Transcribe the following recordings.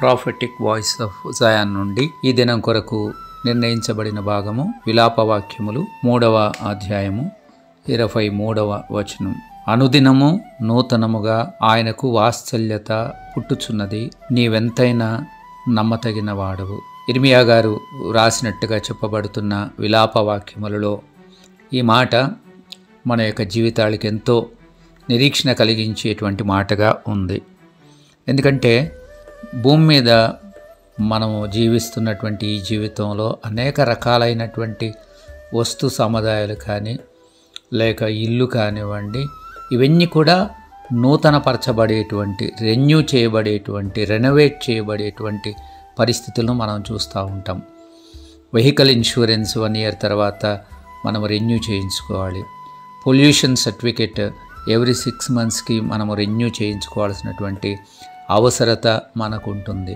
Prophetic voice of Zion నుండి ఈ దినం కొరకు నిర్ణయించబడిన భాగము విలాపవాక్యములు 3వ అధ్యాయము 23వ వచనం. అనుదినము నూతనముగా ఆయనకు వాత్సల్యత పుట్టుచున్నది, నీవెంతైనా నమ్మతగిన వాడవు. ఇర్మియా గారు రాసినట్టుగా చెప్పబడుతున్న విలాపవాక్యములలో ఈ మాట మన యొక్క జీవితాలకు ఎంతో నిరీక్షణ కలిగించేటువంటి మాటగా ఉంది. ఎందుకంటే భూమి మీద మనము జీవిస్తున్నటువంటి ఈ జీవితంలో అనేక రకాలైనటువంటి వస్తు సముదాయాలు కానీ లేక ఇల్లు కానివ్వండి, ఇవన్నీ కూడా నూతనపరచబడేటువంటి, రెన్యూ చేయబడేటువంటి, రెనోవేట్ చేయబడేటువంటి పరిస్థితులను మనం చూస్తూ ఉంటాం. వెహికల్ ఇన్సూరెన్స్ 1 year తర్వాత మనం రెన్యూ చేయించుకోవాలి. పొల్యూషన్ సర్టిఫికేట్ ఎవ్రీ 6 monthsకి మనము రెన్యూ చేయించుకోవాల్సినటువంటి అవసరత మనకు ఉంటుంది.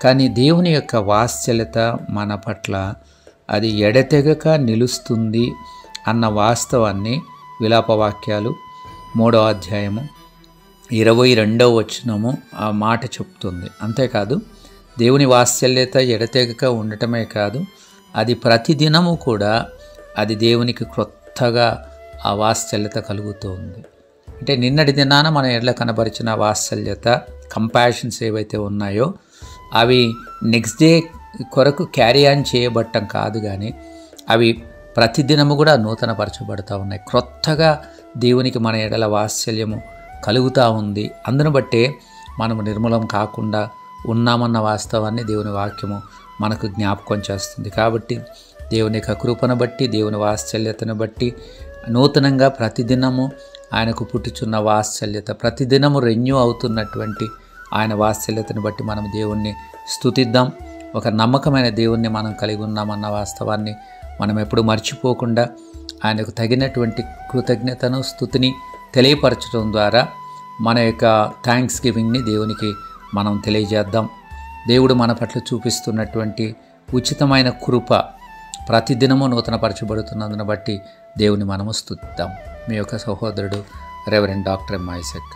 కానీ దేవుని యొక్క వాత్సల్యత మన పట్ల అది ఎడతెగక నిలుస్తుంది అన్న వాస్తవాన్ని విలాపవాక్యాలు 3వ అధ్యాయము 22వ వచనము ఆ మాట చెప్తుంది. అంతేకాదు దేవుని వాత్సల్యత ఎడతెగక ఉండటమే కాదు, అది ప్రతిదినము కూడా అది దేవునికి క్రొత్తగా ఆ వాత్సల్యత కలుగుతూ ఉంది. అంటే నిన్నటి దినాన మన ఎడ్ల కనబరిచిన వాత్సల్యత, కంపాషన్స్ ఏవైతే ఉన్నాయో అవి నెక్స్ట్ డే కొరకు క్యారీ ఆన్ చేయబట్టం కాదు, కానీ అవి ప్రతిదినము కూడా నూతనపరచబడుతూ ఉన్నాయి. క్రొత్తగా దేవునికి మన ఎడల వాత్సల్యము కలుగుతూ ఉంది. అందును బట్టే మనము నిర్మూలం కాకుండా ఉన్నామన్న వాస్తవాన్ని దేవుని వాక్యము మనకు జ్ఞాపకం చేస్తుంది. కాబట్టి దేవుని యొక్క కృపను బట్టి, దేవుని వాత్సల్యతను బట్టి నూతనంగా ప్రతిదినము ఆయనకు పుట్టుచున్న వాత్సల్యత, ప్రతిదినము రెన్యూ అవుతున్నటువంటి ఆయన వాత్సల్యతను బట్టి మనం దేవుణ్ణి స్తుతిద్దాం. ఒక నమ్మకమైన దేవుణ్ణి మనం కలిగి ఉన్నామన్న వాస్తవాన్ని మనం ఎప్పుడు మర్చిపోకుండా ఆయనకు తగినటువంటి కృతజ్ఞతను, స్తుతిని తెలియపరచడం ద్వారా మన యొక్క థ్యాంక్స్ గివింగ్ని దేవునికి మనం తెలియజేద్దాం. దేవుడు మన పట్ల చూపిస్తున్నటువంటి ఉచితమైన కృప ప్రతిదినము నూతనపరచబడుతున్నందును బట్టి దేవుని మనము స్తుతిద్దాం. మీ యొక్క సహోదరుడు రెవరెండ్ డాక్టర్ ఎం. ఐజాక్.